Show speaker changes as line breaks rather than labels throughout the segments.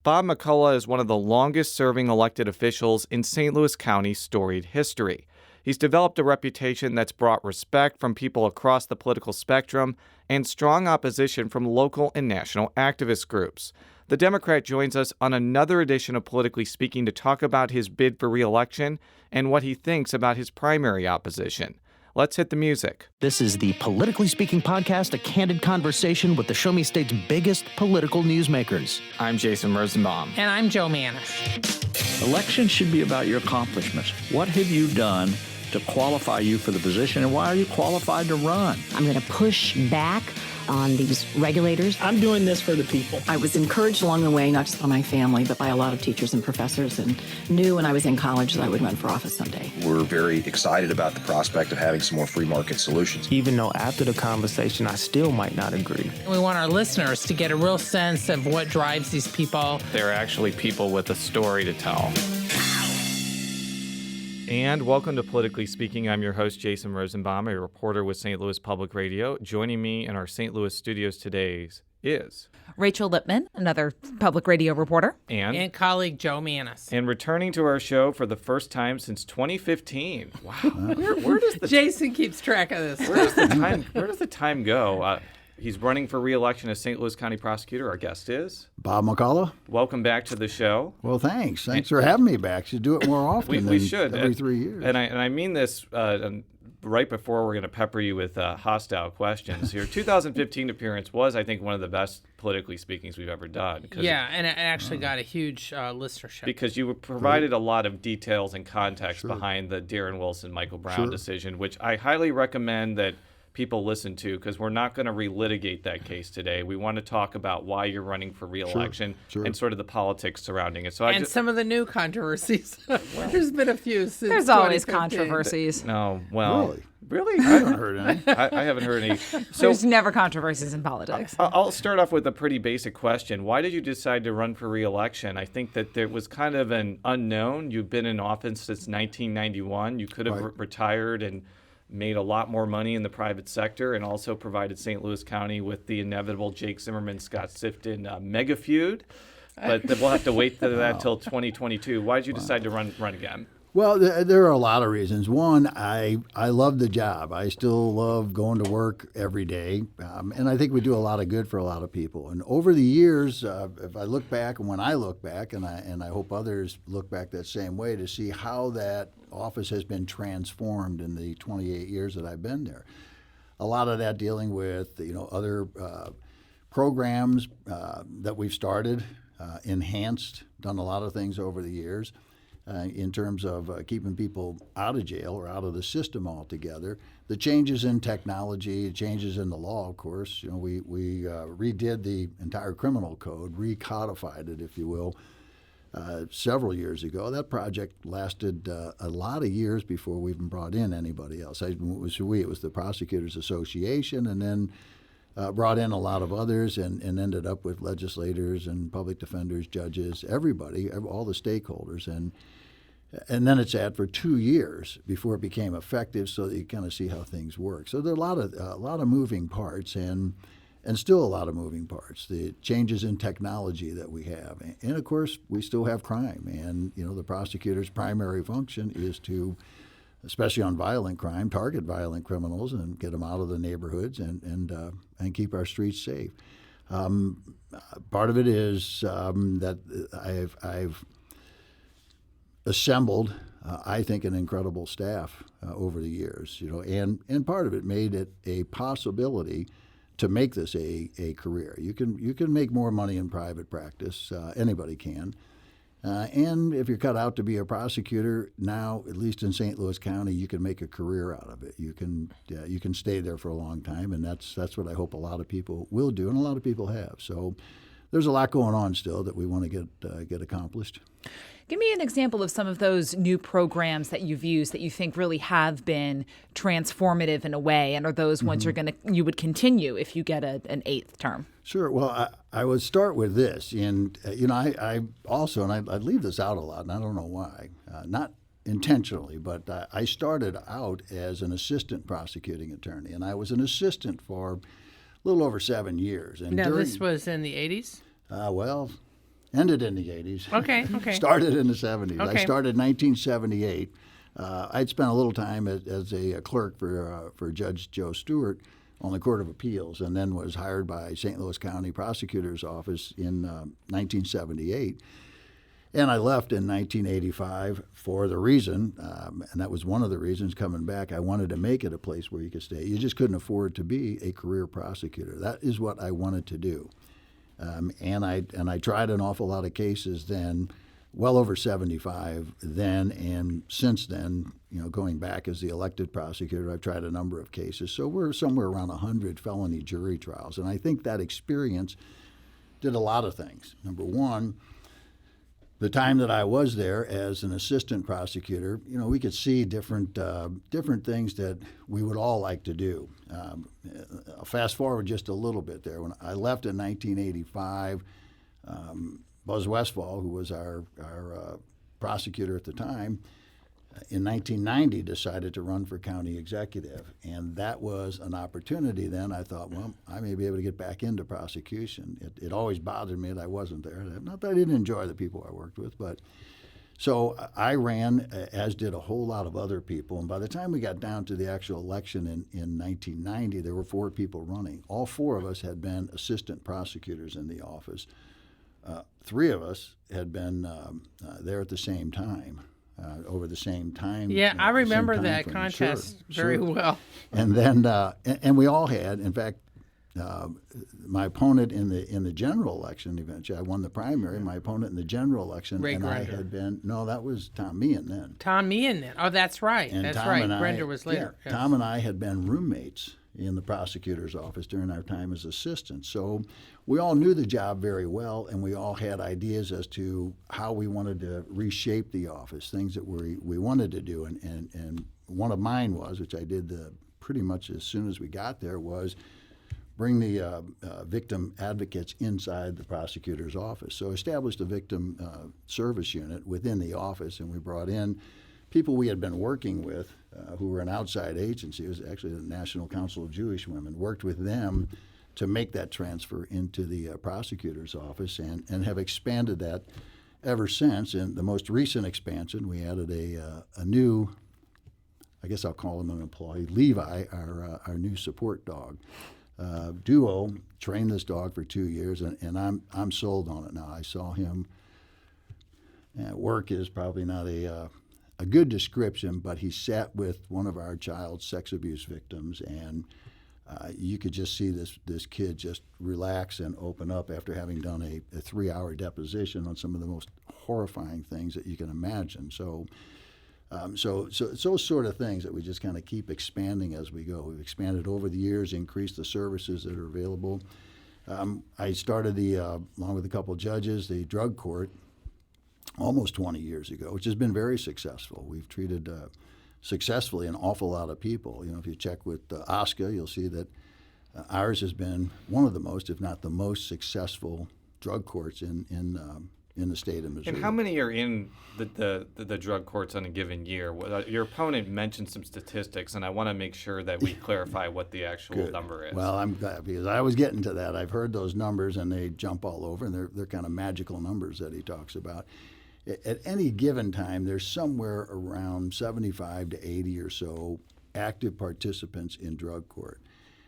Bob McCulloch is one of the longest-serving elected officials in St. Louis County's storied history. He's developed a reputation that's brought respect from people across the political spectrum and strong opposition from local and national activist groups. The Democrat joins us on another edition of Politically Speaking to talk about his bid for re-election and what he thinks about his primary opposition. Let's hit the music.
This is the Politically Speaking podcast, a candid conversation with the Show Me State's biggest political newsmakers.
I'm Jason Rosenbaum.
And I'm Joe Manis.
Elections should be about your accomplishments. What have you done to qualify you for the position, and why are you qualified to run?
I'm going to push back on these regulators.
I'm doing this for the people.
I was encouraged along the way, not just by my family, but by a lot of teachers and professors, and knew when I was in college that I would run for office someday.
We're very excited about the prospect of having some more free market solutions.
Even though after the conversation, I still might not agree.
We want our listeners to get a real sense of what drives these people.
They're actually people with a story to tell. And welcome to Politically Speaking. I'm your host, Jason Rosenbaum, a reporter with St. Louis Public Radio. Joining me in our St. Louis studios today is
Rachel Lippman, another public radio reporter.
And colleague Joe Manis.
And returning to our show for the first time since 2015. Wow. Where does the
Jason keeps track of this.
Where does the time go? He's running for re-election as St. Louis County Prosecutor. Our guest is
Bob McCulloch.
Welcome back to the show.
Well, thanks. Thanks for having me back. Should do it more often.
We should
every 3 years.
And I mean this right before we're going to pepper you with hostile questions. Your 2015 appearance was, I think, one of the best Politically Speakings we've ever done.
Yeah, and it actually got a huge listenership.
Because you provided a lot of details and context behind the Darren Wilson-Michael Brown decision, which I highly recommend that people listen to, because we're not going to relitigate that case today. We want to talk about why you're running for re-election and sort of the politics surrounding it. So
some of the new controversies. There's been a few since
There's always controversies.
No, well, really?
I haven't heard any.
I haven't heard any. So
there's never controversies in politics.
I'll start off with a pretty basic question. Why did you decide to run for re-election? I think that there was kind of an unknown. You've been in office since 1991. You could have retired and made a lot more money in the private sector, and also provided St. Louis County with the inevitable Jake Zimmerman-Scott Sifton mega feud. But we'll have to wait for that till 2022. Why did you decide to run again?
Well, there are a lot of reasons. One, I love the job. I still love going to work every day, and I think we do a lot of good for a lot of people. And over the years, if I look back, and when I look back, and I hope others look back that same way, to see how that office has been transformed in the 28 years that I've been there. A lot of that dealing with other programs that we've started, enhanced, done a lot of things over the years. In terms of keeping people out of jail or out of the system altogether. The changes in technology, changes in the law, of course. We redid the entire criminal code, recodified it, if you will, several years ago. That project lasted a lot of years before we even brought in anybody else. It was the Prosecutors Association, and then brought in a lot of others, and ended up with legislators and public defenders, judges, everybody, all the stakeholders. And then it sat for 2 years before it became effective, so that you kind of see how things work. So there are a lot of moving parts, and still a lot of moving parts. The changes in technology that we have, and of course we still have crime. And the prosecutor's primary function is to, especially on violent crime, target violent criminals and get them out of the neighborhoods and keep our streets safe. Part of it is that I've assembled, I think, an incredible staff over the years, and part of it made it a possibility to make this a career. You can make more money in private practice. Anybody can. And if you're cut out to be a prosecutor now, at least in St. Louis County, you can make a career out of it. You can stay there for a long time, and that's what I hope a lot of people will do, and a lot of people have. So there's a lot going on still that we want to get accomplished.
Give me an example of some of those new programs that you've used that you think really have been transformative in a way, and are those ones you would continue if you get an eighth term?
Sure. Well, I would start with this, and I also, and I'd leave this out a lot, and I don't know why, not intentionally, but I started out as an assistant prosecuting attorney, and I was an assistant for a little over 7 years. And
now, this was in the 80s?
Well, Ended in the 80s.
Okay.
Started in the 70s.
Okay.
I started in 1978. I'd spent a little time as a clerk for Judge Joe Stewart on the Court of Appeals, and then was hired by St. Louis County Prosecutor's Office in 1978. And I left in 1985 for the reason, and that was one of the reasons coming back, I wanted to make it a place where you could stay. You just couldn't afford to be a career prosecutor. That is what I wanted to do. And I tried an awful lot of cases then, well over 75 then, and since then, going back as the elected prosecutor, I've tried a number of cases. So we're somewhere around 100 felony jury trials. And I think that experience did a lot of things. Number one, the time that I was there as an assistant prosecutor, we could see different things that we would all like to do. I'll fast forward just a little bit there. When I left in 1985, Buzz Westfall, who was our prosecutor at the time, in 1990 decided to run for county executive. And that was an opportunity then. I thought, well, I may be able to get back into prosecution. It always bothered me that I wasn't there. Not that I didn't enjoy the people I worked with, but so I ran, as did a whole lot of other people. And by the time we got down to the actual election in 1990, there were 4 people running. All 4 of us had been assistant prosecutors in the office. 3 of us had been there at the same time. Over the same time.
Yeah, I remember that
frame.
contest
Sure.
very well.
And then, and we all had, in fact, my opponent in the general election, eventually, I won the primary. My opponent in the general election,
Ray
and
Grender.
I had been, no, that was Tom Meehan then.
Tom Meehan then. Oh, that's right.
And
That's
Tom
right.
and
Grender was later.
Yeah,
Yes.
Tom and I had been roommates in the prosecutor's office during our time as assistants. So we all knew the job very well, and we all had ideas as to how we wanted to reshape the office, things that we wanted to do. And one of mine was, which I did pretty much as soon as we got there, was bring the victim advocates inside the prosecutor's office. So established a victim service unit within the office, and we brought in people we had been working with who were an outside agency. It was actually the National Council of Jewish Women. Worked with them to make that transfer into the prosecutor's office, and have expanded that ever since. In the most recent expansion, we added a new, I guess I'll call him an employee, Levi, our new support dog. Duo trained this dog for 2 years, and I'm sold on it now. I saw him. Work is probably not a good description, but he sat with one of our child sex abuse victims, and you could just see this kid just relax and open up after having done a 3-hour deposition on some of the most horrifying things that you can imagine. So it's those sort of things that we just kind of keep expanding as we go. We've expanded over the years, increased the services that are available. I started along with a couple of judges, the drug court almost 20 years ago, which has been very successful. We've treated successfully an awful lot of people. If you check with OSCA, you'll see that ours has been one of the most, if not the most successful drug courts in the state of Missouri.
And how many are in the drug courts on a given year? Your opponent mentioned some statistics, and I want to make sure that we clarify what the actual number is.
Well, I'm glad, because I was getting to that. I've heard those numbers, and they jump all over, and they're kind of magical numbers that he talks about. At any given time, there's somewhere around 75 to 80 or so active participants in drug court.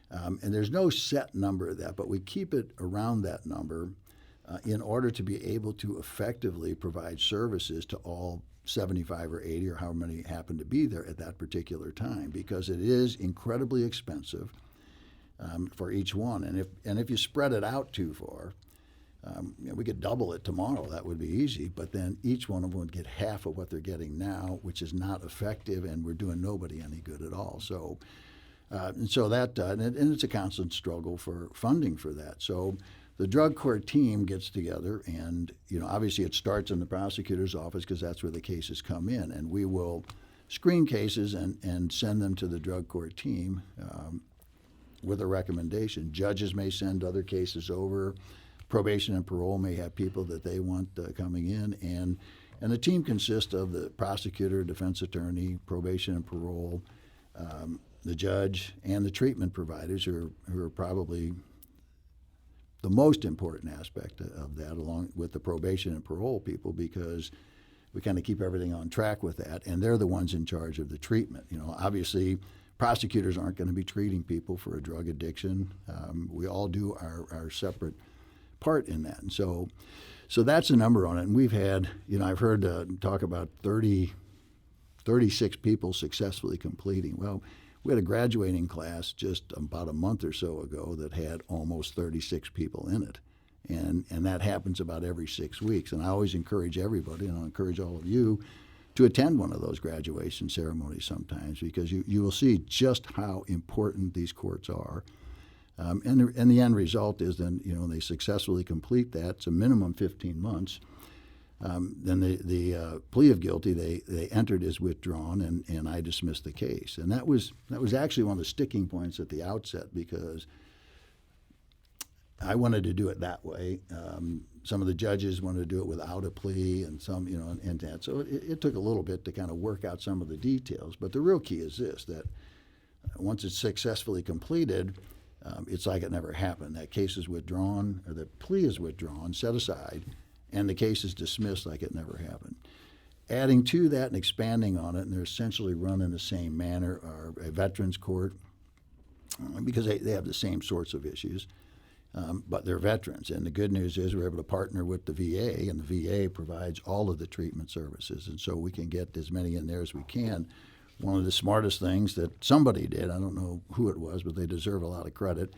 And there's no set number of that, but we keep it around that number in order to be able to effectively provide services to all 75 or 80 or however many happen to be there at that particular time, because it is incredibly expensive for each one. And if you spread it out too far, we could double it tomorrow. That would be easy. But then each one of them would get half of what they're getting now, which is not effective, and we're doing nobody any good at all. So, and it's a constant struggle for funding for that. So the drug court team gets together, and obviously it starts in the prosecutor's office because that's where the cases come in, and we will screen cases and send them to the drug court team with a recommendation. Judges may send other cases over. Probation and parole may have people that they want coming in, and the team consists of the prosecutor, defense attorney, probation and parole, the judge, and the treatment providers who are probably the most important aspect of that, along with the probation and parole people, because we kind of keep everything on track with that, and they're the ones in charge of the treatment. Obviously, prosecutors aren't going to be treating people for a drug addiction. We all do our separate part in that, and so that's a number on it. And we've had, I've heard talk about 36 people successfully completing. Well, we had a graduating class just about a month or so ago that had almost 36 people in it. And that happens about every 6 weeks. And I always encourage everybody, and I'll encourage all of you, to attend one of those graduation ceremonies sometimes, because you will see just how important these courts are. And the end result is then, when they successfully complete that, it's a minimum 15 months. Then the plea of guilty they entered is withdrawn, and I dismissed the case. And that was actually one of the sticking points at the outset, because I wanted to do it that way. Some of the judges wanted to do it without a plea, and some, and that. So it took a little bit to kind of work out some of the details. But the real key is this: that once it's successfully completed, it's like it never happened. That case is withdrawn, or the plea is withdrawn, set aside, and the case is dismissed like it never happened. Adding to that and expanding on it, and they're essentially run in the same manner, are a veterans court, because they have the same sorts of issues, but they're veterans. And the good news is we're able to partner with the VA, and the VA provides all of the treatment services, and so we can get as many in there as we can. One of the smartest things that somebody did, I don't know who it was, but they deserve a lot of credit,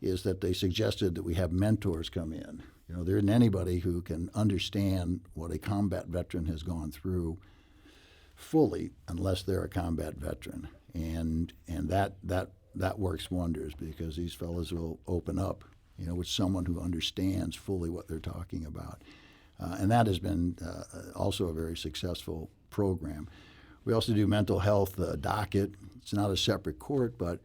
is that they suggested that we have mentors come in. There isn't anybody who can understand what a combat veteran has gone through fully unless they're a combat veteran, and that works wonders, because these fellows will open up, with someone who understands fully what they're talking about, and that has been also a very successful program. We also do mental health docket. It's not a separate court, but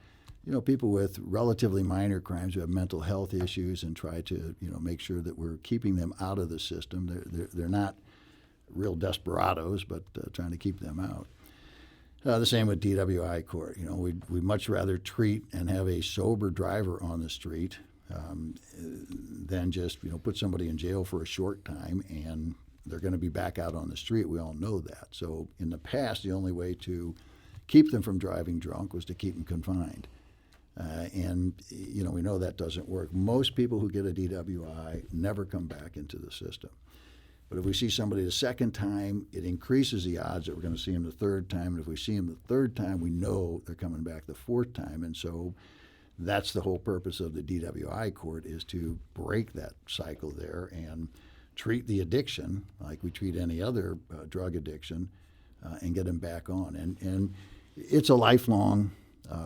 people with relatively minor crimes who have mental health issues, and try to, make sure that we're keeping them out of the system. They're not real desperados, but trying to keep them out. The same with DWI court. We'd much rather treat and have a sober driver on the street than just, put somebody in jail for a short time and they're going to be back out on the street. We all know that. So in the past, the only way to keep them from driving drunk was to keep them confined. And we know that doesn't work. Most people who get a DWI never come back into the system. But if we see somebody the second time, it increases the odds that we're going to see them the third time. And if we see them the third time, we know they're coming back the fourth time. And so that's the whole purpose of the DWI court, is to break that cycle there and treat the addiction like we treat any other drug addiction, and get them back on. And it's a lifelong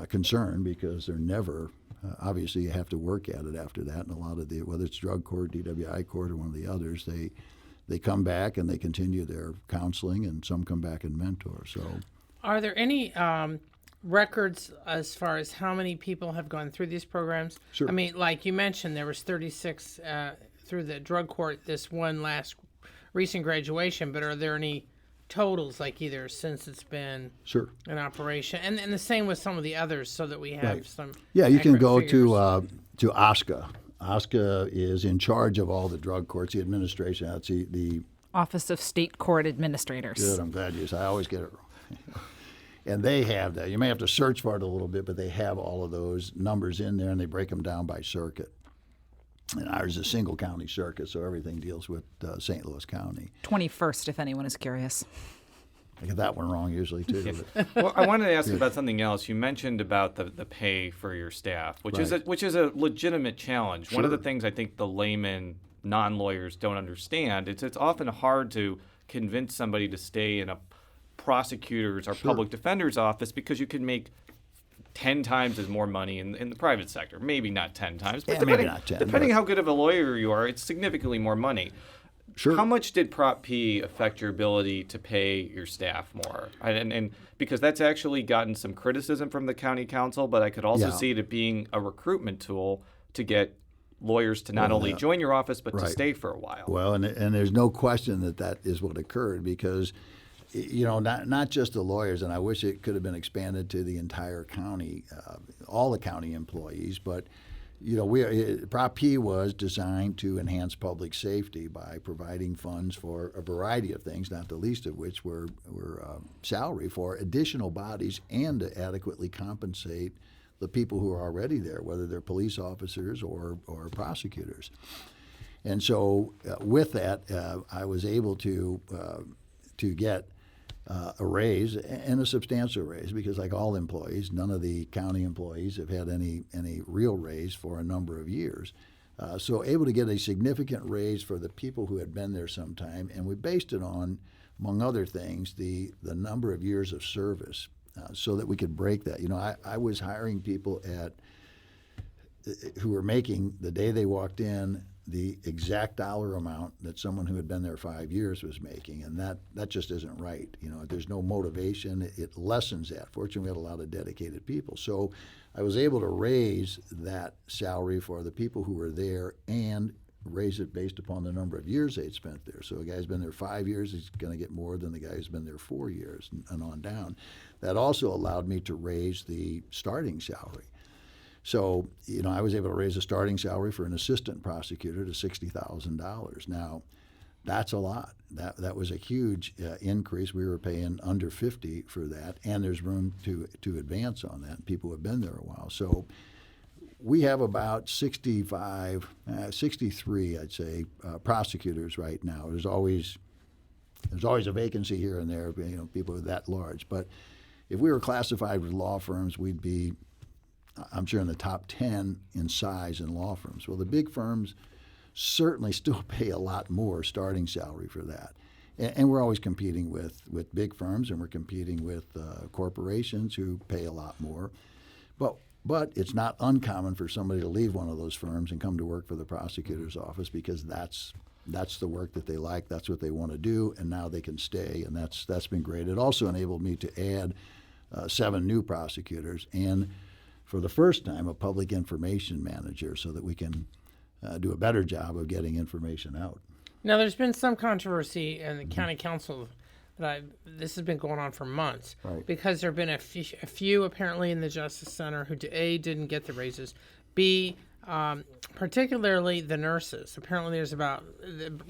concern, because they're never, obviously you have to work at it after that. And a lot of whether it's drug court, DWI court, or one of the others, they come back and they continue their counseling, and some come back and mentor. So,
are there any records as far as how many people have gone through these programs?
Sure.
I mean, like you mentioned, there was 36 through the drug court this one last recent graduation, but are there any totals, like either since it's been
sure
in operation, and the same with some of the others, so that we have some.
Yeah, you can go
figures.
to OSCA. OSCA is in charge of all the drug courts, the administration. That's the
Office of State Court Administrators.
Good, I'm glad you said. I always get it wrong. And they have that. You may have to search for it a little bit, but they have all of those numbers in there, and they break them down by circuit. And ours is a single county circuit, so everything deals with St. Louis County.
21st, if anyone is curious.
I get that one wrong usually, too.
Well, I wanted to ask about something else. You mentioned about the pay for your staff, which is a legitimate challenge.
Sure.
One of the things I think the layman, non-lawyers don't understand, it's often hard to convince somebody to stay in a prosecutor's or public defender's office, because you can make 10 times as more money in the private sector. Maybe not 10 times, but depending how good of a lawyer you are, it's significantly more money.
Sure.
How much did Prop P affect your ability to pay your staff more? And because that's actually gotten some criticism from the county council, but I could also see it being a recruitment tool to get lawyers to not only join your office, but to stay for a while.
Well, and there's no question that is what occurred, because not just the lawyers, and I wish it could have been expanded to the entire county, all the county employees, but Prop P was designed to enhance public safety by providing funds for a variety of things, not the least of which were salary for additional bodies and to adequately compensate the people who are already there, whether they're police officers or prosecutors. And so with that, I was able to get a raise and a substantial raise because, like all employees, none of the county employees have had any real raise for a number of years. So able to get a significant raise for the people who had been there some time, and we based it on, among other things, the number of years of service, so that we could break that. I was hiring people who were making, the day they walked in, the exact dollar amount that someone who had been there 5 years was making, and that just isn't right. There's no motivation. It lessens that. Fortunately, we had a lot of dedicated people. So I was able to raise that salary for the people who were there and raise it based upon the number of years they'd spent there. So a guy's been there 5 years, he's going to get more than the guy who's been there 4 years and on down. That also allowed me to raise the starting salary. So, I was able to raise the starting salary for an assistant prosecutor to $60,000. Now, that's a lot. That was a huge increase. We were paying under $50,000 for that, and there's room to advance on that. People have been there a while. So we have about 63, I'd say, prosecutors right now. There's always a vacancy here and there, people that large. But if we were classified with law firms, we'd be, I'm sure, in the top 10 in size in law firms. Well, the big firms certainly still pay a lot more starting salary for that. And we're always competing with big firms, and we're competing with corporations who pay a lot more. But it's not uncommon for somebody to leave one of those firms and come to work for the prosecutor's office because that's the work that they like, that's what they want to do, and now they can stay, and that's been great. It also enabled me to add 7 new prosecutors and, for the first time, a public information manager so that we can do a better job of getting information out.
Now, there's been some controversy in the county council this has been going on for months,
right,
because there have been a few apparently in the Justice Center who, A, didn't get the raises, B, particularly the nurses. Apparently there's about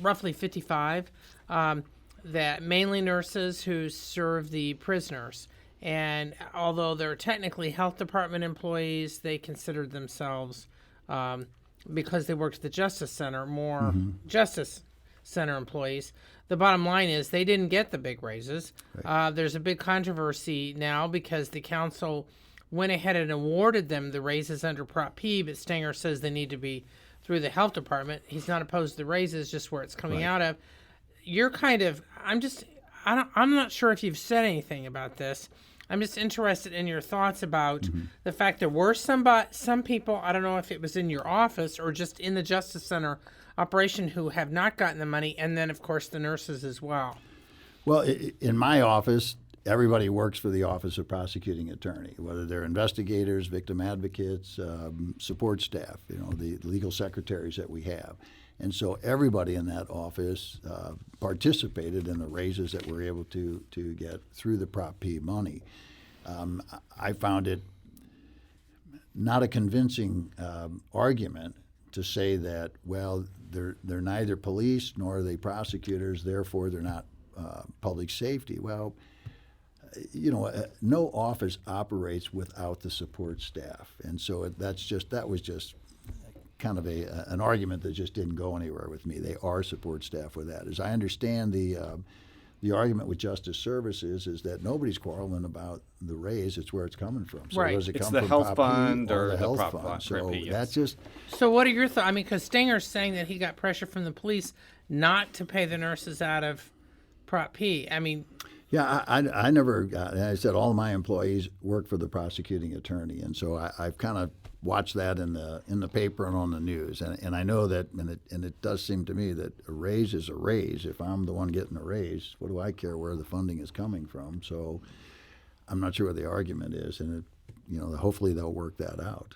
roughly 55, that mainly nurses who serve the prisoners. And although they're technically health department employees, they considered themselves, because they worked at the Justice Center, more Justice Center employees. The bottom line is they didn't get the big raises. Right. There's a big controversy now because the council went ahead and awarded them the raises under Prop P, but Stenger says they need to be through the health department. He's not opposed to the raises, just where it's coming out of. You're kind of, I'm not sure if you've said anything about this. I'm just interested in your thoughts about the fact there were some people, I don't know if it was in your office or just in the Justice Center operation, who have not gotten the money, and then, of course, the nurses as well.
Well, in my office, everybody works for the Office of Prosecuting Attorney, whether they're investigators, victim advocates, support staff, the legal secretaries that we have. And so everybody in that office participated in the raises that we're able to get through the Prop P money. I found it not a convincing argument to say that, well, they're neither police nor are they prosecutors, therefore they're not public safety. Well, no office operates without the support staff, and so that was just kind of an argument that just didn't go anywhere with me. They are support staff with that. As I understand the argument with Justice Services is that nobody's quarreling about the raise; it's where it's coming from. So
right.
Does it
it's
come
the
from
health
Prop
fund
P
or
the
health
health
fund.
fund? So
P, yes.
that's just.
So what are your thoughts? I mean, because Stenger's saying that he got pressure from the police not to pay the nurses out of Prop P. I mean.
Yeah, I never. I said all of my employees work for the prosecuting attorney, and so I've kind of watched that in the paper and on the news, and I know that, and it does seem to me that a raise is a raise. If I'm the one getting a raise, what do I care where the funding is coming from? So I'm not sure what the argument is, and hopefully they'll work that out.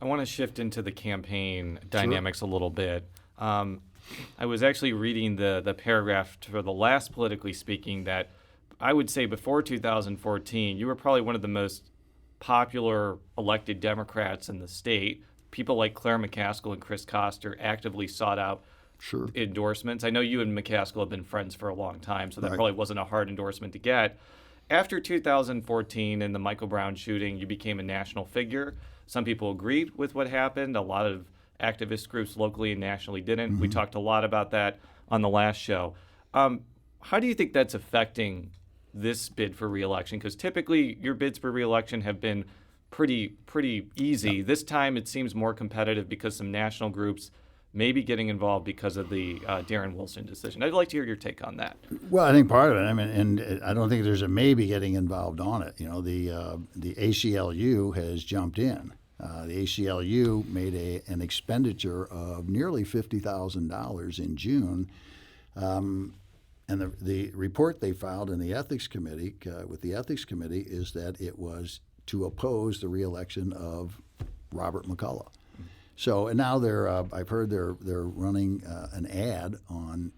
I want to shift into the campaign dynamics a little bit. I was actually reading the paragraph for the last Politically Speaking that I would say before 2014, you were probably one of the most popular elected Democrats in the state. people like Claire McCaskill and Chris Koster actively sought out endorsements. I know you and McCaskill have been friends for a long time, so that probably wasn't a hard endorsement to get. After 2014 and the Michael Brown shooting, you became a national figure. Some people agreed with what happened. A lot of activist groups locally and nationally didn't. We talked a lot about that on the last show. How do you think that's affecting this bid for re-election? Because typically your bids for re-election have been pretty easy. This time it seems more competitive because some national groups may be getting involved because of the Darren Wilson decision. I'd like to hear your take on that.
Well, I think part of it, I mean, and I don't think there's a maybe getting involved on it. You know, the ACLU has jumped in. The ACLU made an expenditure of nearly $50,000 in June. And the report they filed in the ethics committee with the ethics committee is that it was to oppose the reelection of Robert McCulloch. So and now I've heard they're running an ad on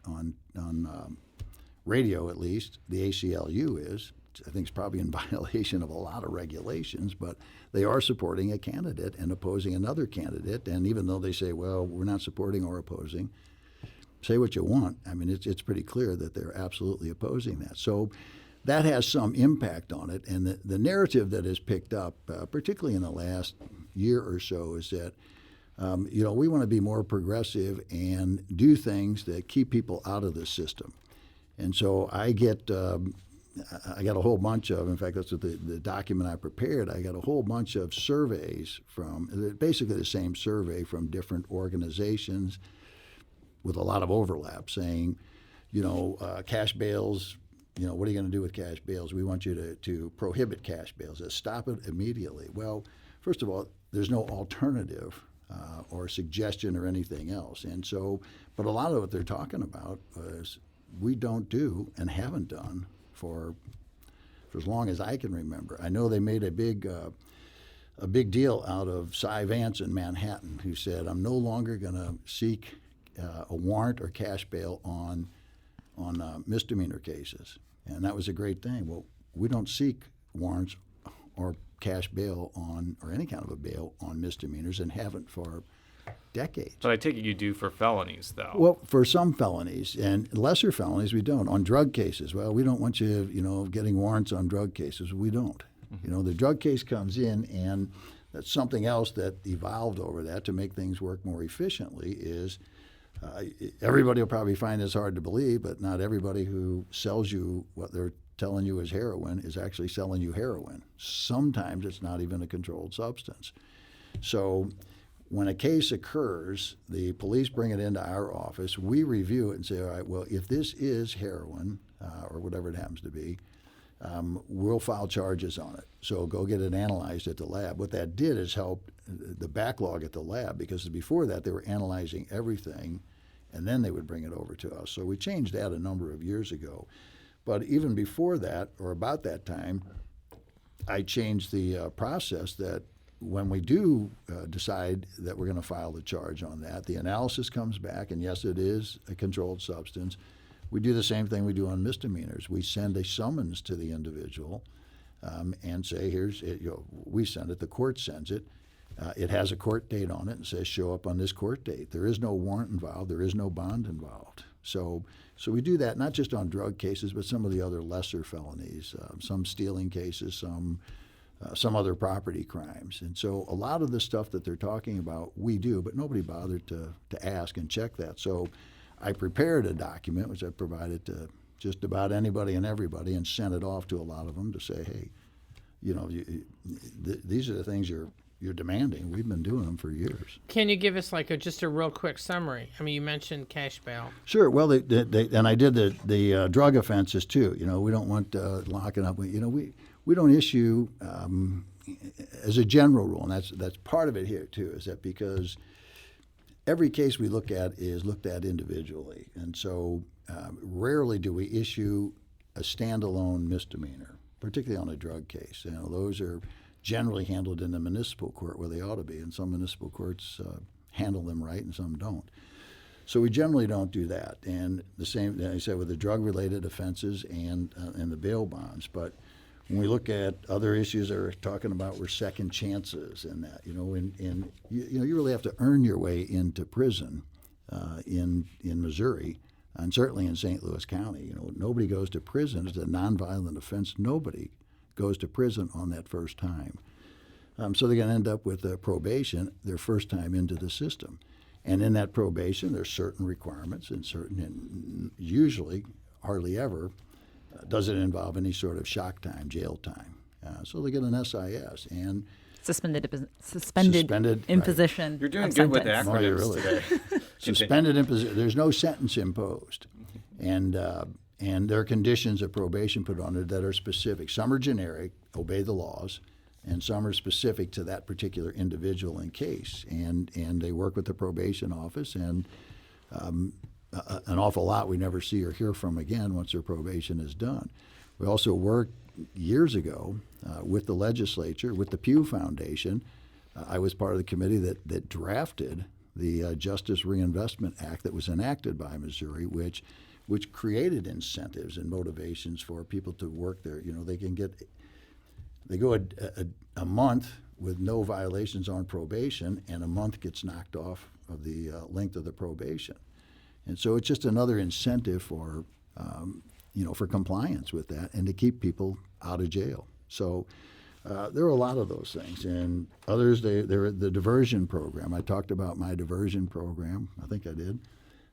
radio, at least the ACLU is. I think it's probably in violation of a lot of regulations, but they are supporting a candidate and opposing another candidate. And even though they say, well, we're not supporting or opposing, say what you want. I mean, it's pretty clear that they're absolutely opposing that. So that has some impact on it. And the narrative that is picked up, particularly in the last year or so, is that we want to be more progressive and do things that keep people out of the system. And so I got a whole bunch of, in fact, that's what the document I prepared, I got a whole bunch of surveys from, basically the same survey from different organizations with a lot of overlap saying, cash bails, what are you going to do with cash bails? We want you to prohibit cash bails, stop it immediately. Well, first of all, there's no alternative or suggestion or anything else. And so, but a lot of what they're talking about is we don't do and haven't done for as long as I can remember. I know they made a big deal out of Cy Vance in Manhattan, who said, I'm no longer going to seek a warrant or cash bail on misdemeanor cases. And that was a great thing. Well, we don't seek warrants or cash bail on, or any kind of a bail on misdemeanors, and haven't for decades.
But I take it you do for felonies, though.
Well, for some felonies, and lesser felonies we don't. On drug cases, well, we don't want you, getting warrants on drug cases. We don't. The drug case comes in, and that's something else that evolved over that to make things work more efficiently is everybody will probably find this hard to believe, but not everybody who sells you what they're telling you is heroin is actually selling you heroin. Sometimes it's not even a controlled substance. So when a case occurs, the police bring it into our office. We review it and say, all right, well, if this is heroin or whatever it happens to be, we'll file charges on it. So go get it analyzed at the lab. What that did is help the backlog at the lab, because before that they were analyzing everything and then they would bring it over to us. So we changed that a number of years ago. But even before that, or about that time, I changed the process that when we do decide that we're going to file the charge on that, the analysis comes back, and yes, it is a controlled substance. We do the same thing we do on misdemeanors. We send a summons to the individual and say, we send it, the court sends it. It has a court date on it and says, show up on this court date. There is no warrant involved. There is no bond involved. So we do that not just on drug cases, but some of the other lesser felonies, some stealing cases, some other property crimes. And so a lot of the stuff that they're talking about, we do, but nobody bothered to ask and check that. So I prepared a document, which I provided to just about anybody and everybody, and sent it off to a lot of them to say, hey, these are the things you're demanding. We've been doing them for years.
Can you give us just a real quick summary? I mean, you mentioned cash bail.
Sure. Well, and I did the drug offenses too. We don't want locking up. We don't issue as a general rule, and that's part of it here too. Is that because every case we look at is looked at individually, and so rarely do we issue a standalone misdemeanor, particularly on a drug case. Those are generally handled in the municipal court where they ought to be, and some municipal courts handle them right and some don't. So we generally don't do that. And the same, I said, with the drug-related offenses and the bail bonds. But when we look at other issues that we're talking about, we're second chances and that, and you really have to earn your way into prison in Missouri, and certainly in St. Louis County. Nobody goes to prison. It's a nonviolent offense. Nobody goes to prison on that first time. So they're going to end up with probation their first time into the system. And in that probation, there's certain requirements and usually, hardly ever, does it involve any sort of shock time, jail time. So they get an SIS and
suspended imposition.
Right. You're doing good with acronyms today.
Suspended imposition. There's no sentence imposed, and there are conditions of probation put on it that are specific. Some are generic, obey the laws, and some are specific to that particular individual and case. And they work with the probation office, and an awful lot we never see or hear from again once their probation is done. We also worked years ago with the legislature, with the Pew Foundation. I was part of the committee that drafted the Justice Reinvestment Act that was enacted by Missouri, which created incentives and motivations for people to work there. They go a month with no violations on probation, and a month gets knocked off of the length of the probation. And so it's just another incentive for compliance with that and to keep people out of jail. So there are a lot of those things. And others, they're the diversion program. I talked about my diversion program. I think I did.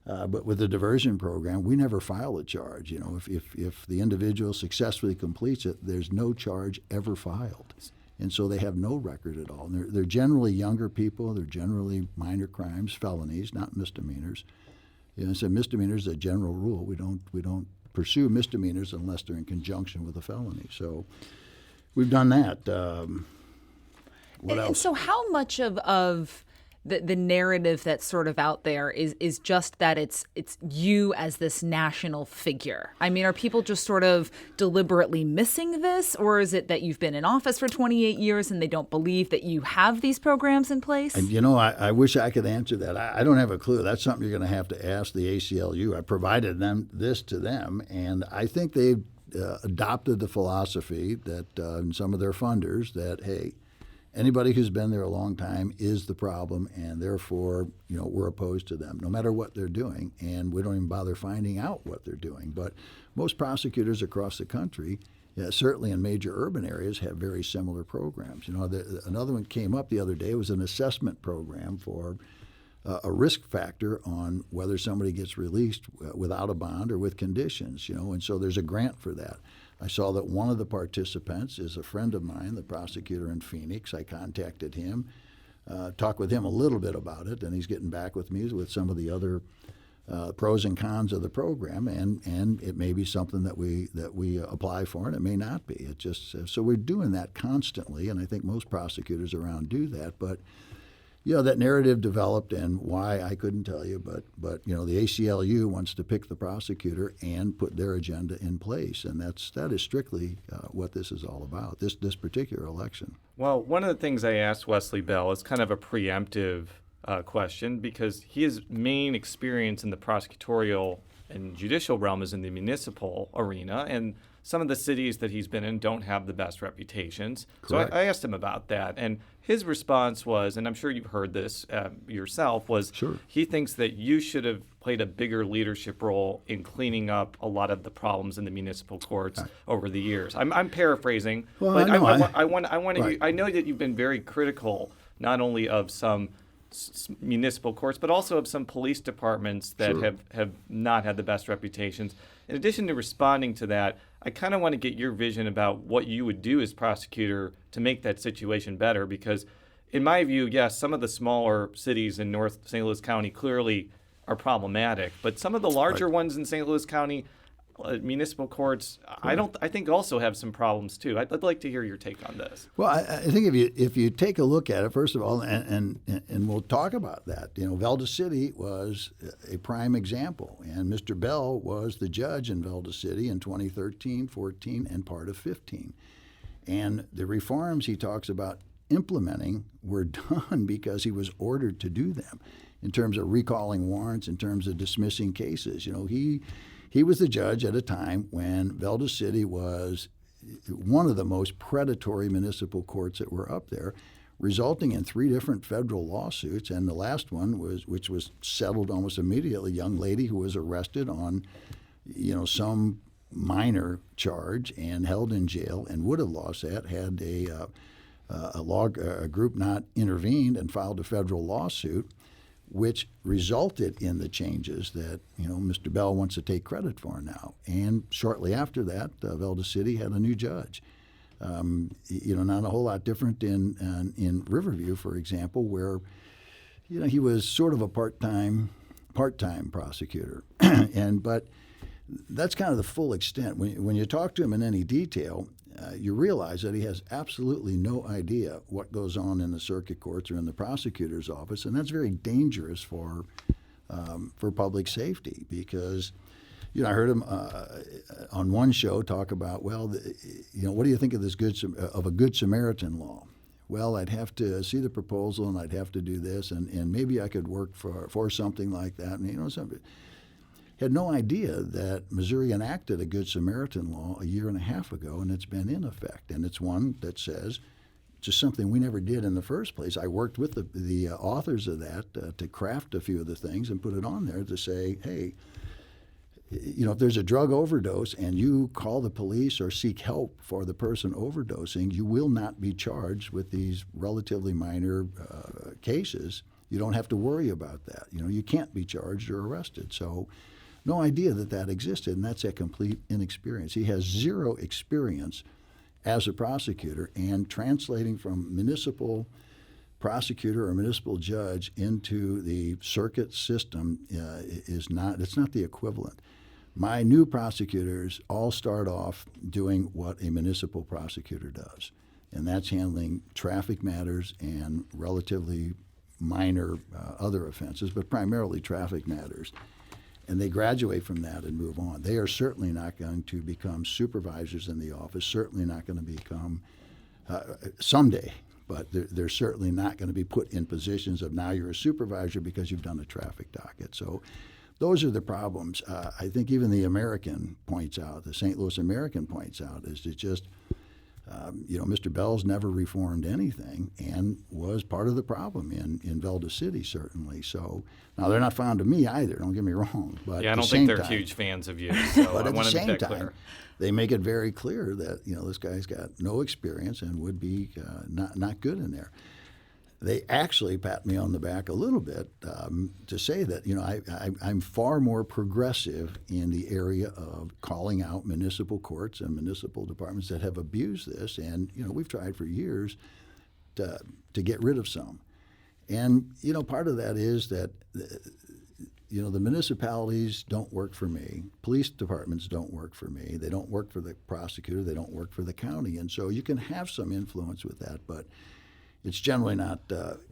But with the diversion program, we never file a charge. If the individual successfully completes it, there's no charge ever filed. And so they have no record at all. And they're generally younger people. They're generally minor crimes, felonies, not misdemeanors. So misdemeanors, as a general rule, we don't pursue misdemeanors unless they're in conjunction with a felony. So we've done that. What else?
And so how much of the narrative that's sort of out there is just that it's you as this national figure? I mean, are people just sort of deliberately missing this, or is it that you've been in office for 28 years and they don't believe that you have these programs in place?
And I wish I could answer that. I don't have a clue. That's something you're going to have to ask the ACLU. I provided this to them, and I think they've adopted the philosophy that in some of their funders that, hey, anybody who's been there a long time is the problem, and therefore, we're opposed to them, no matter what they're doing, and we don't even bother finding out what they're doing. But most prosecutors across the country, certainly in major urban areas, have very similar programs. Another one came up the other day. It was an assessment program for a risk factor on whether somebody gets released without a bond or with conditions, and so there's a grant for that. I saw that one of the participants is a friend of mine, the prosecutor in Phoenix. I contacted him, talked with him a little bit about it, and he's getting back with me with some of the other pros and cons of the program, and it may be something that we apply for, and it may not be. It just so we're doing that constantly, and I think most prosecutors around do that, but. That narrative developed, and why I couldn't tell you, but the ACLU wants to pick the prosecutor and put their agenda in place, and that is strictly what this is all about. This particular election.
Well, one of the things I asked Wesley Bell is kind of a preemptive question, because his main experience in the prosecutorial and judicial realm is in the municipal arena, and some of the cities that he's been in don't have the best reputations.
Correct.
So I asked him about that, and his response was, and I'm sure you've heard this yourself, was
sure.
He thinks that you should have played a bigger leadership role in cleaning up a lot of the problems in the municipal courts over the years. I'm paraphrasing, but I want to. I know that you've been very critical, not only of some municipal courts, but also of some police departments that
sure.
have not had the best reputations. In addition to responding to that, I kind of want to get your vision about what you would do as prosecutor to make that situation better, because in my view, yes, some of the smaller cities in North St. Louis County clearly are problematic, but some of the larger ones in St. Louis County, municipal courts, I think also have some problems too. I'd like to hear your take on this.
Well, I think if you take a look at it, first of all, and we'll talk about that. Velda City was a prime example, and Mr. Bell was the judge in Velda City in 2013, 14, and part of 15. And the reforms he talks about implementing were done because he was ordered to do them, in terms of recalling warrants, in terms of dismissing cases. He was the judge at a time when Velda City was one of the most predatory municipal courts that were up there, resulting in 3 different federal lawsuits. And the last one which was settled almost immediately, a young lady who was arrested on, some minor charge and held in jail and would have lost that had a group not intervened and filed a federal lawsuit, which resulted in the changes that Mr. Bell wants to take credit for now. And shortly after that, Valda City had a new judge. Not a whole lot different in Riverview, for example, where he was sort of a part-time prosecutor, but that's kind of the full extent. When you talk to him in any detail, you realize that he has absolutely no idea what goes on in the circuit courts or in the prosecutor's office, and that's very dangerous for public safety because. I heard him on one show talk about, what do you think of this of a Good Samaritan law? Well, I'd have to see the proposal and I'd have to do this, and maybe I could work for something like that. And somebody had no idea that Missouri enacted a Good Samaritan law a year and a half ago, and it's been in effect. And it's one that says just something we never did in the first place. I worked with the authors of that to craft a few of the things and put it on there to say, hey. If there's a drug overdose and you call the police or seek help for the person overdosing, you will not be charged with these relatively minor cases. You don't have to worry about that. You can't be charged or arrested. So no idea that existed, and that's a complete inexperience. He has zero experience as a prosecutor, and translating from municipal prosecutor or municipal judge into the circuit system it's not the equivalent. My new prosecutors all start off doing what a municipal prosecutor does, and that's handling traffic matters and relatively minor other offenses, but primarily traffic matters. And they graduate from that and move on. They are certainly not going to become supervisors in the office, certainly not going to become someday, but they're certainly not going to be put in positions of now you're a supervisor because you've done a traffic docket. So those are the problems. I think even the American points out, the St. Louis American points out, is that just, Mr. Bell's never reformed anything and was part of the problem in Valda City, certainly. So now they're not fond of me either, don't get me wrong. But
I don't think they're huge fans of you, so
but
I
at
want
the
to
same
make that
time,
clear.
They make it very clear that, this guy's got no experience and would be not good in there. They actually pat me on the back a little bit to say that, I'm far more progressive in the area of calling out municipal courts and municipal departments that have abused this. And, we've tried for years to get rid of some. And, part of that is that, the municipalities don't work for me. Police departments don't work for me. They don't work for the prosecutor. They don't work for the county. And so you can have some influence with that, but it's generally not.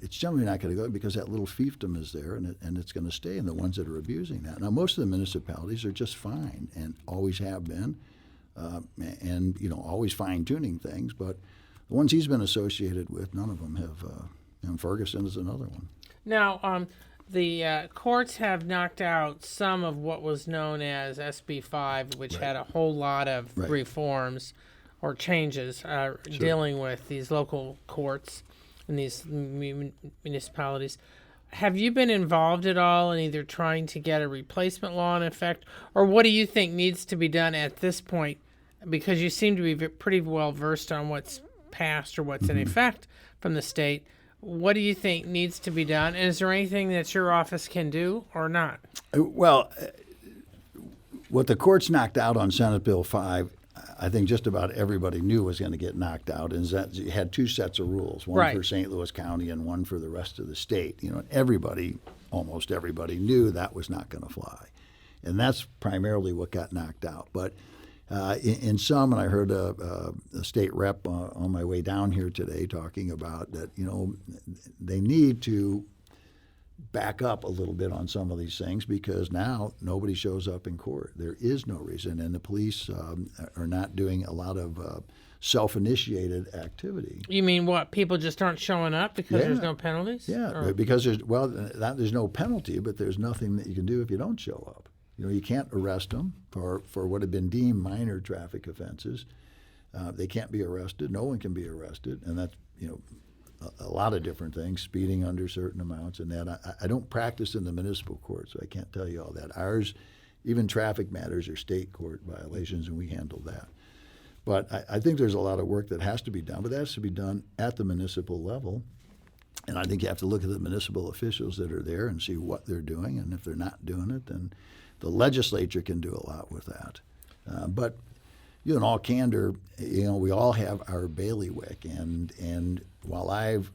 It's generally not going to go because that little fiefdom is there, and it's going to stay. And the ones that are abusing that. Now, most of the municipalities are just fine and always have been, and always fine tuning things. But the ones he's been associated with, none of them have. And Ferguson is another one.
Now, the courts have knocked out some of what was known as SB 5, which had a whole lot of reforms or changes dealing with these local courts and these municipalities. Have you been involved at all in either trying to get a replacement law in effect, or what do you think needs to be done at this point? Because you seem to be pretty well versed on what's passed or what's in effect from the state. What do you think needs to be done? And is there anything that your office can do or not?
Well, what the courts knocked out on Senate Bill 5, I think just about everybody knew was going to get knocked out, is that you had 2 sets of rules, one for St. Louis County and one for the rest of the state. Almost everybody knew that was not going to fly. And that's primarily what got knocked out. But in some, and I heard a state rep on my way down here today talking about that, they need to back up a little bit on some of these things because now nobody shows up in court. There is no reason, and the police are not doing a lot of self-initiated activity.
You mean what? People just aren't showing up because there's no penalties?
Yeah, because there's no penalty, but there's nothing that you can do if you don't show up. You can't arrest them for what have been deemed minor traffic offenses. They can't be arrested. No one can be arrested, and that's a lot of different things, speeding under certain amounts, and that. I don't practice in the municipal court, so I can't tell you all that. Ours, even traffic matters, are state court violations, and we handle that. But I think there's a lot of work that has to be done, but that has to be done at the municipal level. And I think you have to look at the municipal officials that are there and see what they're doing, and if they're not doing it, then the legislature can do a lot with that. But in all candor, we all have our bailiwick, and while I've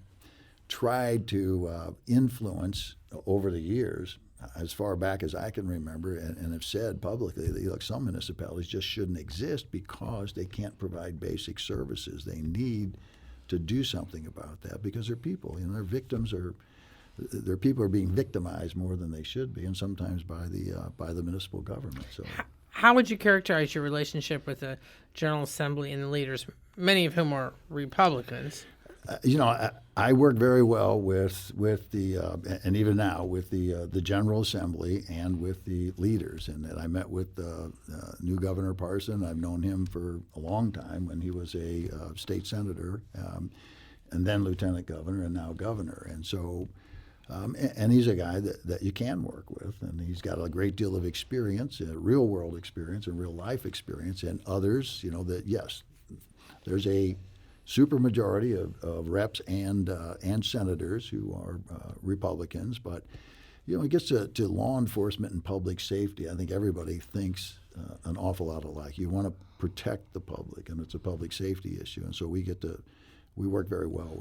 tried to influence over the years, as far back as I can remember, and have said publicly that some municipalities just shouldn't exist because they can't provide basic services. They need to do something about that because their people, their victims their people are being victimized more than they should be, and sometimes by the municipal government. So,
how would you characterize your relationship with the General Assembly and the leaders, many of whom are Republicans?
I work very well with the and even now with the General Assembly and with the leaders. And that I met with new Governor Parson. I've known him for a long time when he was a state senator, and then lieutenant governor, and now governor. And so, and he's a guy that you can work with, and he's got a great deal of experience, real world experience and real life experience, and others. That yes, there's a supermajority of reps and senators who are Republicans, but it gets to law enforcement and public safety. I think everybody thinks an awful lot alike. You want to protect the public, and it's a public safety issue, and so we work very well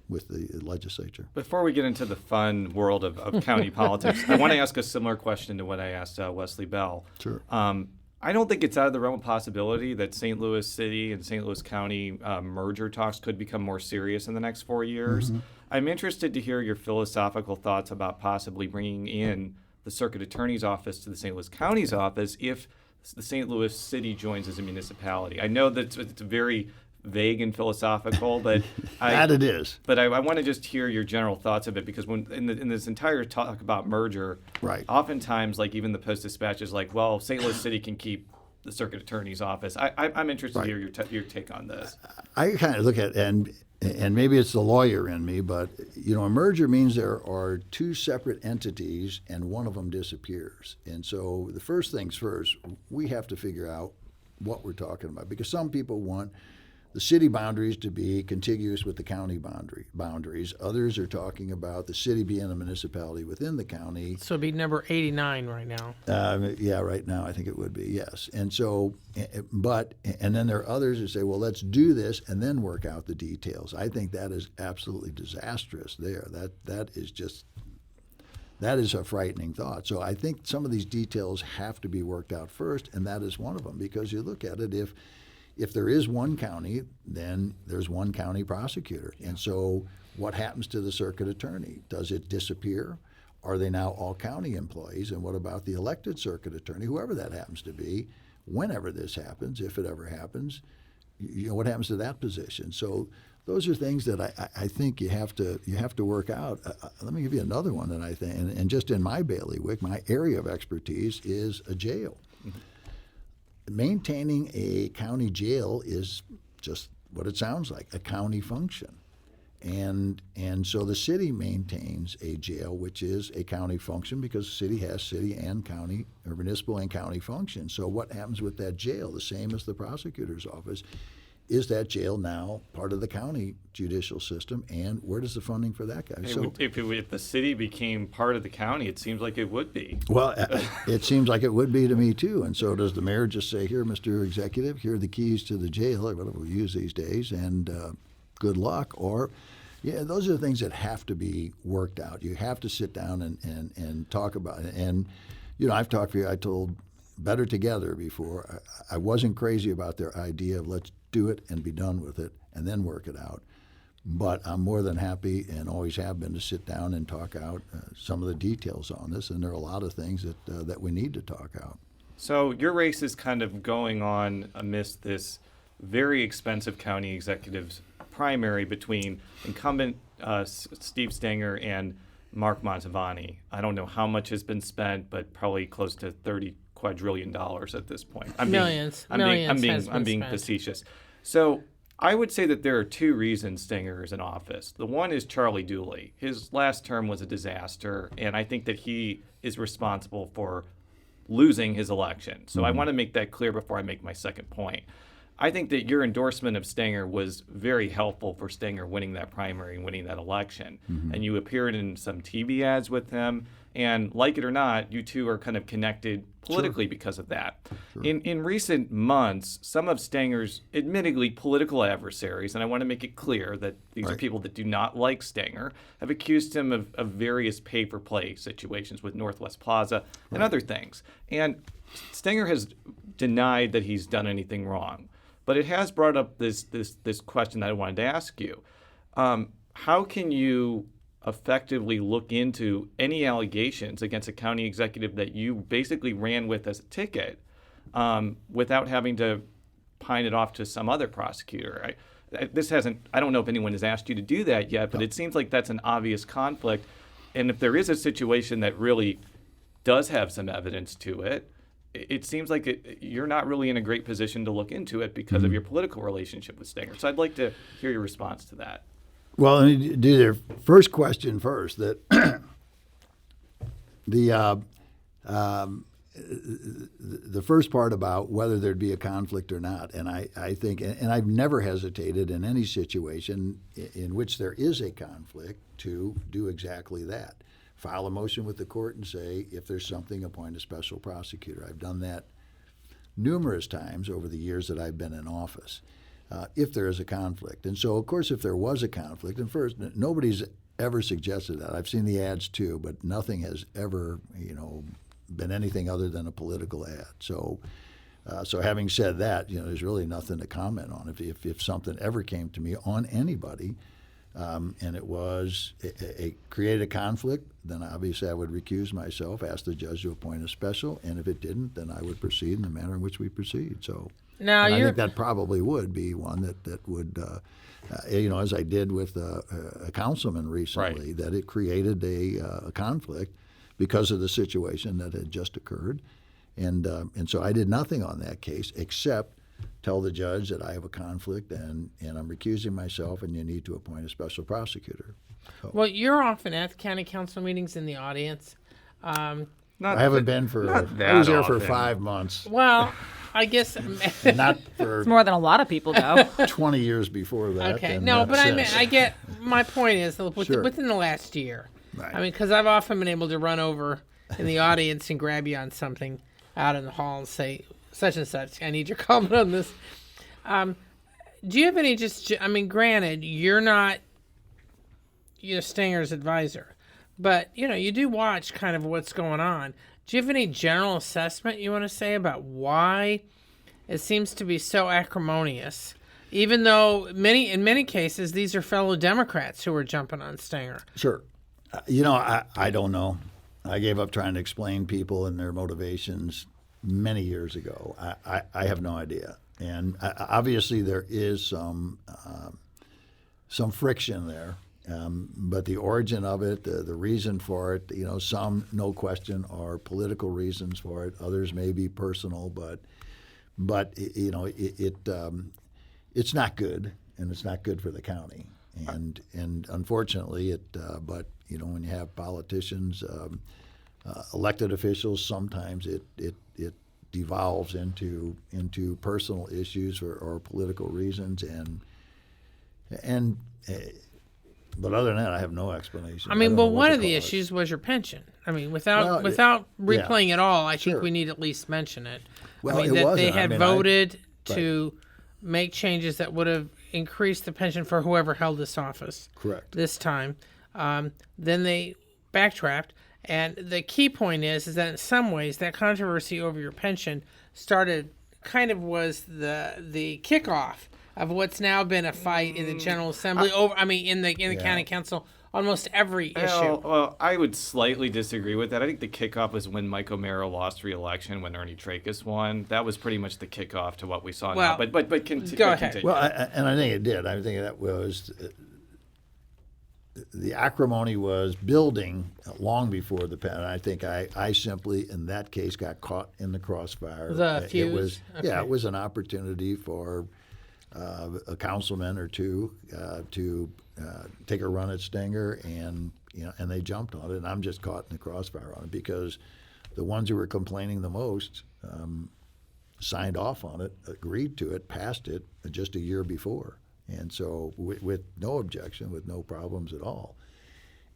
with the legislature.
Before we get into the fun world of county politics, I want to ask a similar question to what I asked Wesley Bell.
Sure.
I don't think it's out of the realm of possibility that St. Louis City and St. Louis County merger talks could become more serious in the next 4 years. Mm-hmm. I'm interested to hear your philosophical thoughts about possibly bringing in the Circuit Attorney's Office to the St. Louis County's office if the St. Louis City joins as a municipality. I know that it's very vague and philosophical, but
that it is.
But I want to just hear your general thoughts of it, because when in this entire talk about merger,
right,
oftentimes, like even the Post-Dispatch is like, well, St. Louis City can keep the Circuit Attorney's Office. I'm interested to hear your take on this.
I kind of look at and maybe it's the lawyer in me, but a merger means there are two separate entities and one of them disappears. And so the first things first, we have to figure out what we're talking about, because some people want the city boundaries to be contiguous with the county boundaries. Others are talking about the city being a municipality within the county.
So it'd be number 89 right now.
Yeah, right now I think it would be, yes. And so, and then there are others who say, well, let's do this and then work out the details. I think that is absolutely disastrous there. That is a frightening thought. So I think some of these details have to be worked out first, and that is one of them, because you look at it, if there is one county, then there's one county prosecutor. And so what happens to the circuit attorney? Does it disappear? Are they now all county employees? And what about the elected circuit attorney, whoever that happens to be, whenever this happens, if it ever happens, what happens to that position? So those are things that I think you have to work out. Let me give you another one that I think, and just in my bailiwick, my area of expertise is a jail. Mm-hmm. Maintaining a county jail is just what it sounds like, a county function. And so the city maintains a jail, which is a county function, because the city has city and county, or municipal and county functions. So what happens with that jail? The same as the prosecutor's office. Is that jail now part of the county judicial system, and where does the funding for that go?
If the city became part of the county, it seems like it would be.
Well, it seems like it would be to me too. And so does the mayor just say, here, Mr. Executive, here are the keys to the jail, or whatever we use these days, and good luck? Or, yeah, those are the things that have to be worked out. You have to sit down and talk about it. And, I've talked to you, I told Better Together before, I wasn't crazy about their idea of let's do it and be done with it and then work it out. But I'm more than happy, and always have been, to sit down and talk out some of the details on this. And there are a lot of things that we need to talk out.
So your race is kind of going on amidst this very expensive county executives primary between incumbent Steve Stenger and Mark Mantovani. I don't know how much has been spent, but probably close to $30 quadrillion dollars at this point.
Millions
I'm being
spent.
facetious. So I would say that there are two reasons Stenger is in office. The one is Charlie Dooley. His last term was a disaster, and I think that he is responsible for losing his election. So I want to make that clear before I make my second point. I think that your endorsement of Stenger was very helpful for Stenger winning that primary and winning that election. And you appeared in some TV ads with him. And like it or not, you two are kind of connected politically because of that. In recent months, some of Stenger's admittedly political adversaries, and I want to make it clear that these are people that do not like Stenger, have accused him of various pay-for-play situations with Northwest Plaza and other things. And Stenger has denied that he's done anything wrong. But it has brought up this question that I wanted to ask you. How can you effectively look into any allegations against a county executive that you basically ran with as a ticket without having to pine it off to some other prosecutor? I don't know if anyone has asked you to do that yet, but it seems like that's an obvious conflict. And if there is a situation that really does have some evidence to it, it seems like you're not really in a great position to look into it because of your political relationship with Stenger. So I'd like to hear your response to that.
Well, let me do their first question first. That the first part about whether there'd be a conflict or not, and I think, and I've never hesitated in any situation in which there is a conflict to do exactly that. File a motion with the court and say, if there's something, appoint a special prosecutor. I've done that numerous times over the years that I've been in office, if there is a conflict. And so, of course, if there was a conflict, and first, nobody's ever suggested that. I've seen the ads too, but nothing has ever, been anything other than a political ad. So having said that, there's really nothing to comment on. If something ever came to me on anybody, and it created a conflict, then obviously I would recuse myself, ask the judge to appoint a special, and if it didn't, then I would proceed in the manner in which we proceed. So now I think that probably would be one that would, as I did with a councilman recently, that it created a conflict because of the situation that had just occurred, and so I did nothing on that case except tell the judge that I have a conflict and I'm recusing myself and you need to appoint a special prosecutor. So.
Well, you're often at the county council meetings in the audience.
I haven't been I was there for 5 months.
Well, I guess.
Not for.
It's more than a lot of people, though.
20 years before that.
Okay. No, but I get, my point is within the last year.
Right.
I mean, because I've often been able to run over in the audience and grab you on something out in the hall and say, such and such, I need your comment on this. Do you have any granted, you're not Stenger's advisor, but, you do watch kind of what's going on. Do you have any general assessment you want to say about why it seems to be so acrimonious, even though in many cases, these are fellow Democrats who are jumping on Stenger?
Sure. I don't know. I gave up trying to explain people and their motivations many years ago. I have no idea. And obviously there is some friction there. But the origin of it, the reason for it, some, no question, are political reasons for it. Others may be personal, but it's not good, and it's not good for the county. And unfortunately, but when you have politicians, elected officials, sometimes it devolves into personal issues or political reasons, but other than that, I have no explanation.
I mean, one of the issues was your pension. I mean, without replaying it all, I think we need to at least mention it.
Well,
I mean, they had voted to make changes that would have increased the pension for whoever held this office.
Correct.
This time. Then they backtracked. And the key point is that in some ways, that controversy over your pension was the kickoff of what's now been a fight in the General Assembly in the County Council, almost every issue.
Well, I would slightly disagree with that. I think the kickoff was when Mike O'Mara lost re-election, when Ernie Trachis won. That was pretty much the kickoff to what we saw now. But
go ahead.
Continue.
Well, and I think it did. I think that was the acrimony was building long before the pen. I think I simply, in that case, got caught in the crossfire.
The fuse?
It was,
Okay.
Yeah, it was an opportunity for a councilman or two to take a run at Stenger, and they jumped on it, and I'm just caught in the crossfire on it because the ones who were complaining the most signed off on it, agreed to it, passed it just a year before. And so with no objection, with no problems at all.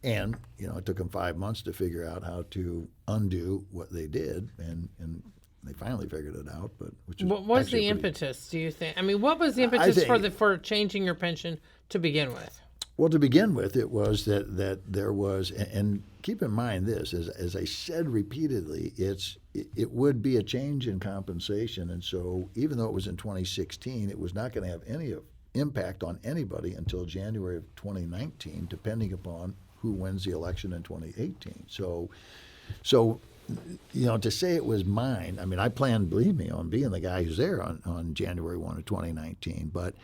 And, it took them 5 months to figure out how to undo what they did, and they finally figured it out. But
what was the impetus, do you think? I mean, what was the impetus for changing your pension to begin with?
Well, to begin with, it was that there was, and keep in mind this, as I said repeatedly, it would be a change in compensation. And so even though it was in 2016, it was not going to have any impact on anybody until January of 2019, depending upon who wins the election in 2018. So to say it was mine, I mean, I planned, believe me, on being the guy who's there on January 1 of 2019. But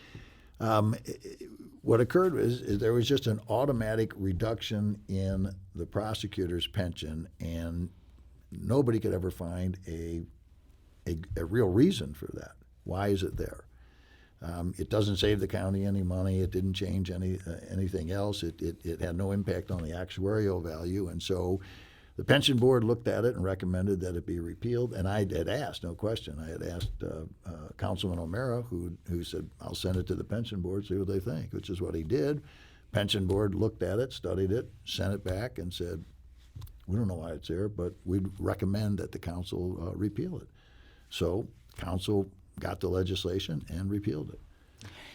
what occurred is there was just an automatic reduction in the prosecutor's pension, and nobody could ever find a real reason for that. Why is it there? It doesn't save the county any money. It didn't change anything else. It had no impact on the actuarial value. And so the pension board looked at it and recommended that it be repealed. And I had asked, no question, I had asked Councilman O'Mara, who said, I'll send it to the pension board, see what they think, which is what he did. Pension board looked at it, studied it, sent it back, and said, we don't know why it's there, but we'd recommend that the council repeal it. So council got the legislation and repealed it.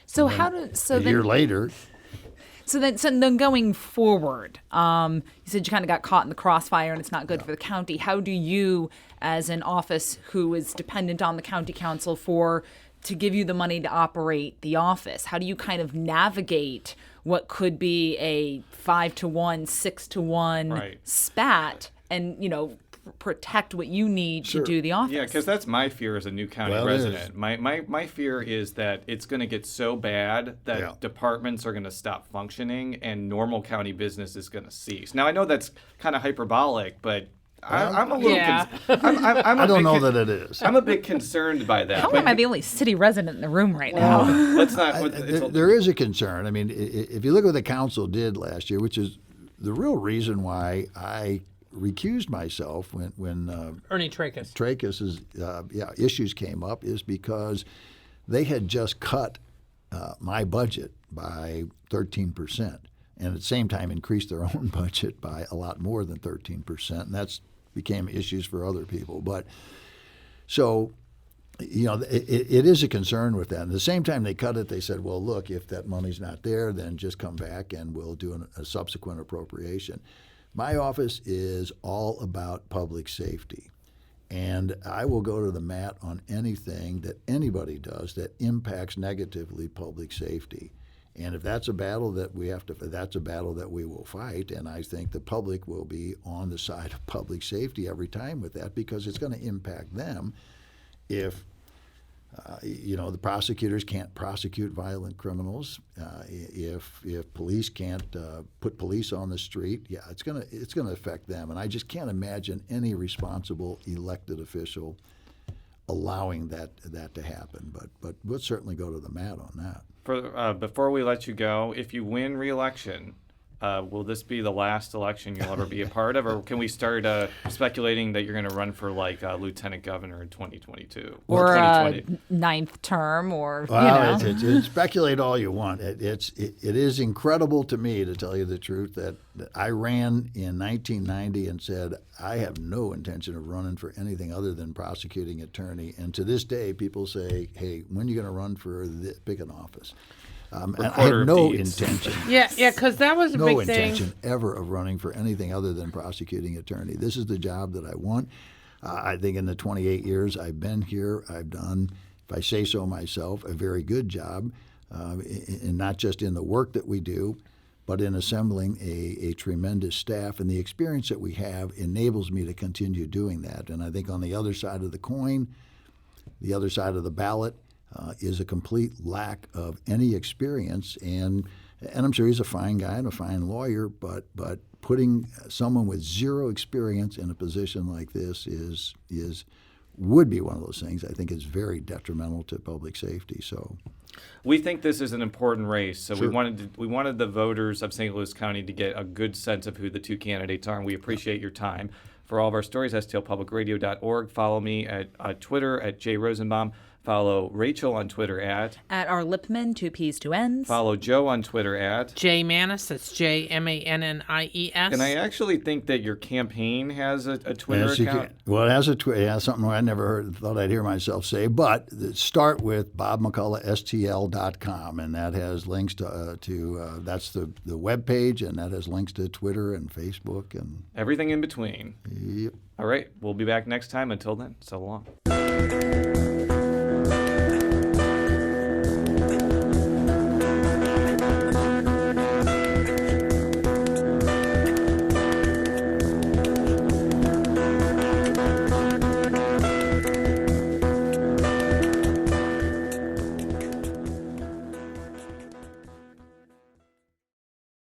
So
a year later.
So then going forward, you said you kind of got caught in the crossfire and it's not good for the county. How do you, as an office who is dependent on the county council to give you the money to operate the office, how do you kind of navigate what could be a 5-to-1, 6-to-1 spat and, protect what you need to do the office?
Yeah, because that's my fear as a new county resident. My fear is that it's going to get so bad that departments are going to stop functioning and normal county business is going to cease. Now, I know that's kind of hyperbolic, but I'm a little
I don't know that it is.
I'm a bit concerned by that.
How am I the only city resident in the room right now?
Let's not.
There is a concern. I mean, if you look at what the council did last year, which is the real reason why I recused myself when
Ernie Trachis.
Trachis' issues came up, is because they had just cut my budget by 13%, and at the same time increased their own budget by a lot more than 13%, and that's became issues for other people. But so, it is a concern with that. And at the same time they cut it, they said, well, look, if that money's not there, then just come back and we'll do a subsequent appropriation. My office is all about public safety, and I will go to the mat on anything that anybody does that impacts negatively public safety. And if that's a battle that that's a battle that we will fight, and I think the public will be on the side of public safety every time with that, because it's going to impact them if the prosecutors can't prosecute violent criminals, if police can't put police on the street, it's gonna affect them. And I just can't imagine any responsible elected official allowing that to happen. But we'll certainly go to the mat on that.
Before we let you go, if you win re-election, will this be the last election you'll ever be a part of, or can we start speculating that you're going to run for lieutenant governor in 2022
or
2020?
Ninth term, or
speculate all you want. It is incredible to me, to tell you the truth, that I ran in 1990 and said I have no intention of running for anything other than prosecuting attorney, and to this day people say, hey, when are you going to run for pick an office? I have no intention.
Yeah, because that was a big thing.
No intention ever of running for anything other than prosecuting attorney. This is the job that I want. I think in the 28 years I've been here, I've done, if I say so myself, a very good job, and not just in the work that we do, but in assembling a tremendous staff. And the experience that we have enables me to continue doing that. And I think on the other side of the coin, the other side of the ballot, is a complete lack of any experience. And and I'm sure he's a fine guy and a fine lawyer, but putting someone with zero experience in a position like this would be one of those things I think is very detrimental to public safety. So
we think this is an important race, so
Sure.
we wanted the voters of St. Louis County to get a good sense of who the two candidates are, and we appreciate your time. For all of our stories, stlpublicradio.org. Follow me at Twitter at jrosenbaum. Follow Rachel on Twitter at
R. Lipman, 2 P's, 2 N's.
Follow Joe on Twitter at
J Mannies, that's JMANNIES.
And I actually think that your campaign has a Twitter
Yes, you
account.
can. Well, it has a Twitter. Yeah, something I never thought I'd hear myself say. But start with BobMcCullochSTL.com, and that has links to that's the web page, and that has links to Twitter and Facebook and
Everything in between.
Yep.
All right, we'll be back next time. Until then, so long.